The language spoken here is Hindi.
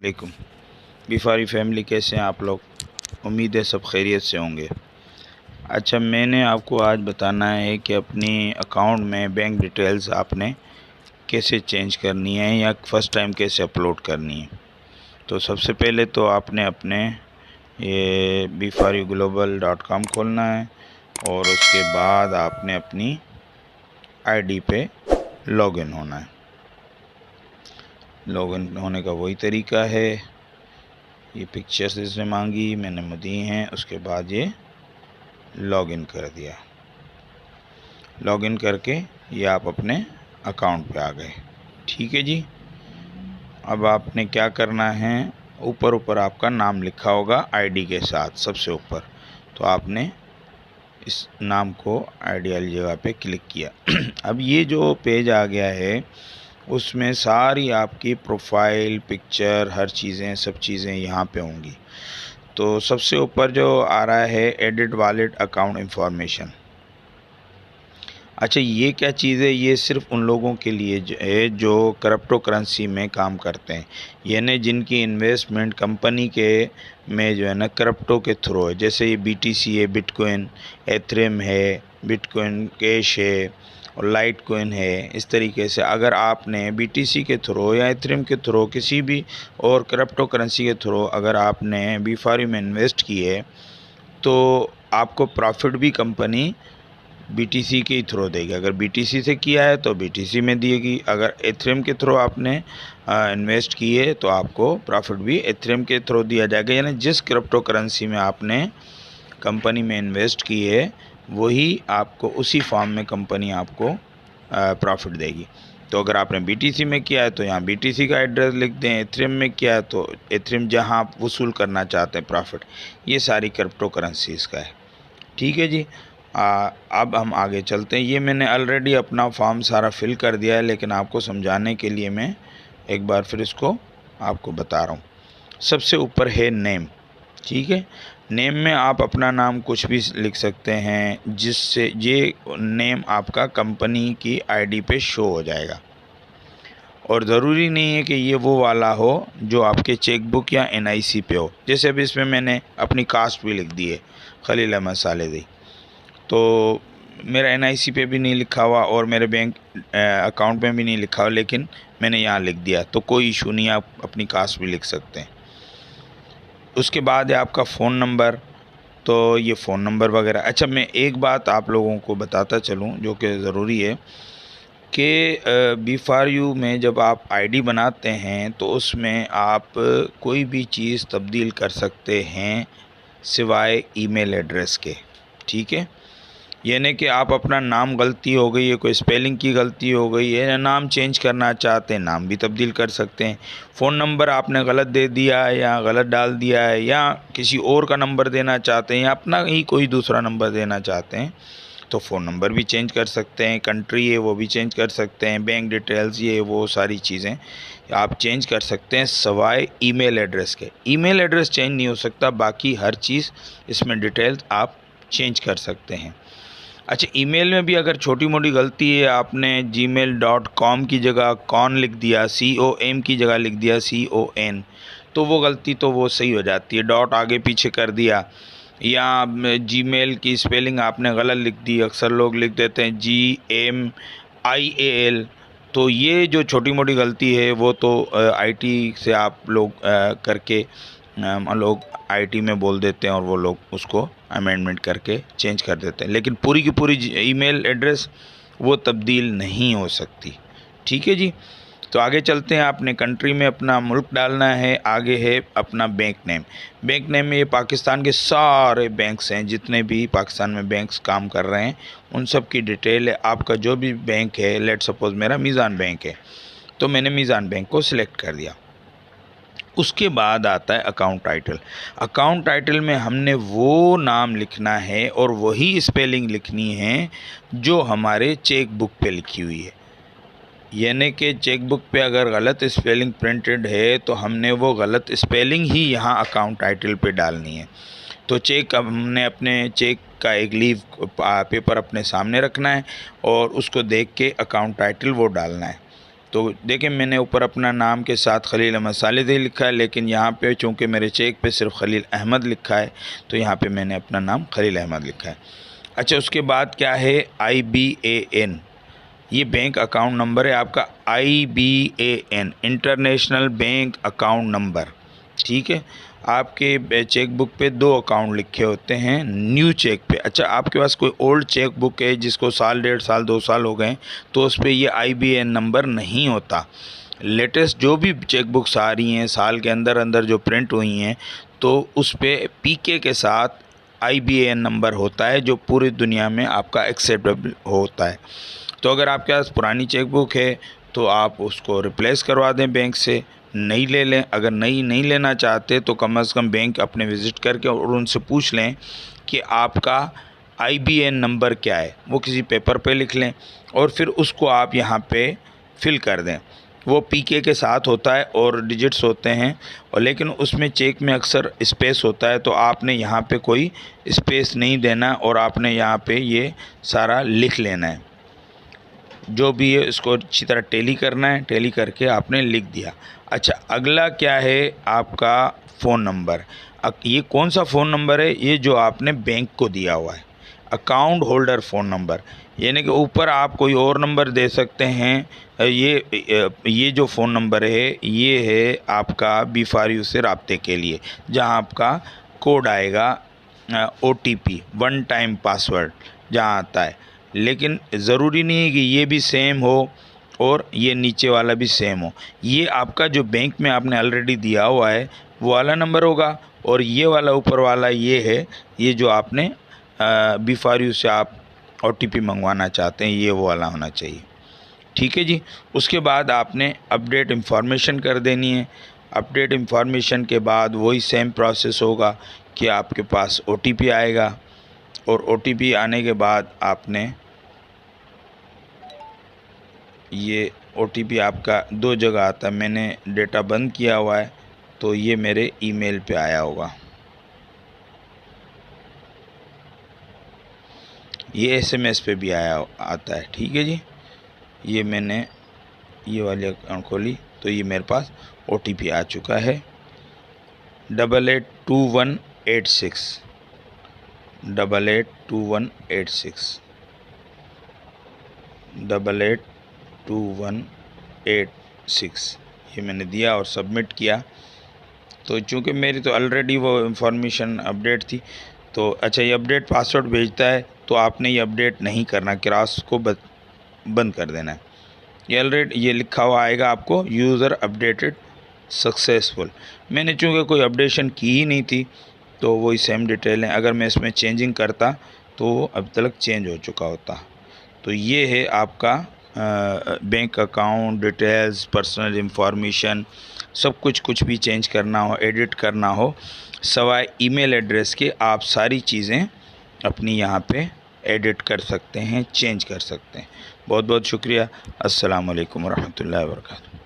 वालेकुम। बिफारी फैमिली, कैसे हैं आप लोग? उम्मीद है सब खैरियत से होंगे। अच्छा, मैंने आपको आज बताना है कि अपनी अकाउंट में बैंक डिटेल्स आपने कैसे चेंज करनी है या फ़र्स्ट टाइम कैसे अपलोड करनी है। तो सबसे पहले तो आपने अपने ये bifaryglobal.com खोलना है और उसके बाद आपने अपनी आईडी पे लॉगिन होना है। लॉगिन होने का वही तरीका है, ये पिक्चर्स इसने मांगी, मैंने दी हैं, उसके बाद ये लॉगिन कर दिया। लॉगिन करके ये आप अपने अकाउंट पे आ गए। ठीक है जी। अब आपने क्या करना है, ऊपर आपका नाम लिखा होगा आईडी के साथ सबसे ऊपर, तो आपने इस नाम को आईडी वाली जगह पे क्लिक किया। अब ये जो पेज आ गया है उसमें सारी आपकी प्रोफाइल, पिक्चर, हर चीज़ें, सब चीज़ें यहाँ पे होंगी। तो सबसे ऊपर जो आ रहा है एडिट वॉलेट अकाउंट इंफॉर्मेशन। अच्छा, ये क्या चीज़ है? ये सिर्फ उन लोगों के लिए है जो क्रिप्टो करेंसी में काम करते हैं, यानी जिनकी इन्वेस्टमेंट कंपनी के में जो है ना क्रिप्टो के थ्रू है। जैसे ये BTC है, बिटकॉइन, एथेरियम है, बिटकॉइन कैश है और लाइट कॉइन है। इस तरीके से अगर आपने BTC के थ्रू या एथेरियम के थ्रू किसी भी और क्रिप्टो करेंसी के थ्रू अगर आपने बीफारी में इन्वेस्ट किए तो आपको प्रॉफिट भी कंपनी BTC के ही थ्रू देगी। अगर BTC से किया है तो BTC में देगी। अगर एथेरियम के थ्रू आपने इन्वेस्ट किए तो आपको प्रॉफिट भी एथेरियम के थ्रू दिया जाएगा। यानी जिस क्रिप्टो करेंसी में आपने कंपनी में इन्वेस्ट किए वही आपको उसी फॉर्म में कंपनी आपको प्रॉफिट देगी। तो अगर आपने BTC में किया है तो यहाँ BTC का एड्रेस लिख दें, एथेरियम में किया है तो एथेरियम जहाँ आप वसूल करना चाहते हैं प्रॉफिट। ये सारी क्रिप्टो करेंसीज़ का है। ठीक है जी। अब हम आगे चलते हैं। ये मैंने ऑलरेडी अपना फॉर्म सारा फिल कर दिया है, लेकिन आपको समझाने के लिए मैं एक बार फिर इसको आपको बता रहा हूँ। सबसे ऊपर है नेम। ठीक है, नेम में आप अपना नाम कुछ भी लिख सकते हैं जिससे ये नेम आपका कंपनी की आईडी पे शो हो जाएगा। और ज़रूरी नहीं है कि ये वो वाला हो जो आपके चेकबुक या NIC पे हो। जैसे अभी इसमें मैंने अपनी कास्ट भी लिख दी है, खलील अहमद सालेदी, तो मेरा NIC पे भी नहीं लिखा हुआ और मेरे बैंक अकाउंट में भी नहीं लिखा हुआ, लेकिन मैंने यहाँ लिख दिया, तो कोई इशू नहीं, आप अपनी कास्ट भी लिख सकते हैं। उसके बाद है आपका फ़ोन नंबर, तो ये फ़ोन नंबर वगैरह। अच्छा, मैं एक बात आप लोगों को बताता चलूँ जो कि ज़रूरी है कि B4U में जब आप आईडी बनाते हैं तो उसमें आप कोई भी चीज़ तब्दील कर सकते हैं सिवाय ईमेल एड्रेस के। ठीक है, यानी कि आप अपना नाम गलती हो गई है, कोई स्पेलिंग की गलती हो गई है या नाम चेंज करना चाहते हैं, नाम भी तब्दील कर सकते हैं। फ़ोन नंबर आपने गलत दे दिया है या गलत डाल दिया है या किसी और का नंबर देना चाहते हैं या अपना ही कोई दूसरा नंबर देना चाहते हैं तो फ़ोन नंबर भी चेंज कर सकते हैं। कंट्री है वो भी चेंज कर सकते हैं। बैंक डिटेल्स ये वो सारी चीज़ें आप चेंज कर सकते हैं सिवाय ईमेल एड्रेस के। ईमेल एड्रेस चेंज नहीं हो सकता, बाकी हर चीज़ इसमें डिटेल्स आप चेंज कर सकते हैं। अच्छा, ईमेल में भी अगर छोटी मोटी गलती है, आपने gmail.com की जगह कॉन लिख दिया, COM की जगह लिख दिया CON, तो वो गलती तो वो सही हो जाती है। डॉट आगे पीछे कर दिया या जीमेल की स्पेलिंग आपने गलत लिख दी, अक्सर लोग लिख देते हैं GMIAL, तो ये जो छोटी मोटी गलती है वो तो IT से आप लोग करके लोग IT में बोल देते हैं और वो लोग उसको अमेंडमेंट करके चेंज कर देते हैं, लेकिन पूरी की पूरी ईमेल एड्रेस वो तब्दील नहीं हो सकती। ठीक है जी। तो आगे चलते हैं। आपने कंट्री में अपना मुल्क डालना है, आगे है अपना बैंक नेम। बैंक नेम में ये पाकिस्तान के सारे बैंक्स हैं, जितने भी पाकिस्तान में बैंक्स काम कर रहे हैं उन सब की डिटेल है। आपका जो भी बैंक है, लेट सपोज़ मेरा मीज़ान बैंक है तो मैंने मीज़ान बैंक को सिलेक्ट कर दिया। उसके बाद आता है अकाउंट टाइटल। अकाउंट टाइटल में हमने वो नाम लिखना है और वही स्पेलिंग लिखनी है जो हमारे चेक बुक पे लिखी हुई है। यानी कि चेक बुक पे अगर गलत स्पेलिंग प्रिंटेड है तो हमने वो गलत स्पेलिंग ही यहाँ अकाउंट टाइटल पे डालनी है। तो चेक हमने अपने चेक का एक लीव पेपर अपने सामने रखना है और उसको देख के अकाउंट टाइटल वो डालना है। तो देखिए मैंने ऊपर अपना नाम के साथ खलील अहमद सालिदी लिखा है, लेकिन यहाँ पे चूँकि मेरे चेक पे सिर्फ खलील अहमद लिखा है तो यहाँ पे मैंने अपना नाम खलील अहमद लिखा है। अच्छा, उसके बाद क्या है, IBAN, ये बैंक अकाउंट नंबर है आपका, IBAN international bank account number. ठीक है, आपके चेक बुक पे 2 अकाउंट लिखे होते हैं न्यू चेक पे। अच्छा, आपके पास कोई ओल्ड चेक बुक है जिसको साल, 1.5 साल, 2 साल हो गए, तो उस पर ये IBAN नंबर नहीं होता। लेटेस्ट जो भी चेक बुक्स आ रही हैं साल के अंदर अंदर जो प्रिंट हुई हैं, तो उस पर PK के साथ IBAN नंबर होता है, जो पूरी दुनिया में आपका एक्सेप्टेबल होता है। तो अगर आपके पास पुरानी चेक बुक है तो आप उसको रिप्लेस करवा दें बैंक से, नई ले लें। अगर नई नहीं लेना चाहते तो कम से कम बैंक अपने विज़िट करके और उनसे पूछ लें कि आपका IBAN नंबर क्या है, वो किसी पेपर पे लिख लें और फिर उसको आप यहाँ पे फिल कर दें। वो PK के साथ होता है और डिजिट्स होते हैं, और लेकिन उसमें चेक में अक्सर स्पेस होता है, तो आपने यहाँ पे कोई स्पेस नहीं देना और आपने यहाँ पे ये सारा लिख लेना है। जो भी है इसको अच्छी तरह टैली करना है, टैली करके आपने लिख दिया। अच्छा, अगला क्या है, आपका फ़ोन नंबर। ये कौन सा फ़ोन नंबर है, ये जो आपने बैंक को दिया हुआ है, अकाउंट होल्डर फ़ोन नंबर। यानी कि ऊपर आप कोई और नंबर दे सकते हैं। ये जो फ़ोन नंबर है ये है आपका B4U से रब्ते के लिए, जहां आपका कोड आएगा OTP, 1 टाइम पासवर्ड जहां आता है। लेकिन ज़रूरी नहीं है कि ये भी सेम हो और ये नीचे वाला भी सेम हो। ये आपका जो बैंक में आपने ऑलरेडी दिया हुआ है वो वाला नंबर होगा, और ये वाला ऊपर वाला ये है, ये जो आपने B4U से आप OTP मंगवाना चाहते हैं, ये वो वाला होना चाहिए। ठीक है जी। उसके बाद आपने अपडेट इंफॉर्मेशन कर देनी है। अपडेट इंफॉर्मेशन के बाद वही सेम प्रोसेस होगा कि आपके पास OTP आएगा, और OTP आने के बाद आपने ये OTP आपका 2 जगह आता है। मैंने डेटा बंद किया हुआ है तो ये मेरे ईमेल पे आया होगा, ये SMS पे भी आता है। ठीक है जी। ये मैंने ये वाली अकाउंट खोली तो ये मेरे पास OTP आ चुका है, 882186 882186 882186 ये मैंने दिया और सबमिट किया। तो चूँकि मेरी तो ऑलरेडी वो इंफॉर्मेशन अपडेट थी, तो अच्छा ये अपडेट पासवर्ड भेजता है तो आपने ये अपडेट नहीं करना, क्रॉस को बंद कर देना है। ये ऑलरेडी ये लिखा हुआ आएगा आपको, यूज़र अपडेटेड सक्सेसफुल। मैंने चूँकि कोई अपडेशन की ही नहीं थी तो वही सेम डिटेल है। अगर मैं इसमें चेंजिंग करता तो अब तक चेंज हो चुका होता। तो ये है आपका bank account details, personal information, सब कुछ भी चेंज करना हो, एडिट करना हो, सवाए ईमेल एड्रेस के, आप सारी चीज़ें अपनी यहाँ पे एडिट कर सकते हैं, चेंज कर सकते हैं। बहुत बहुत शुक्रिया। अस्सलाम वालेकुम रहमतुल्लाहि व बरकातहू।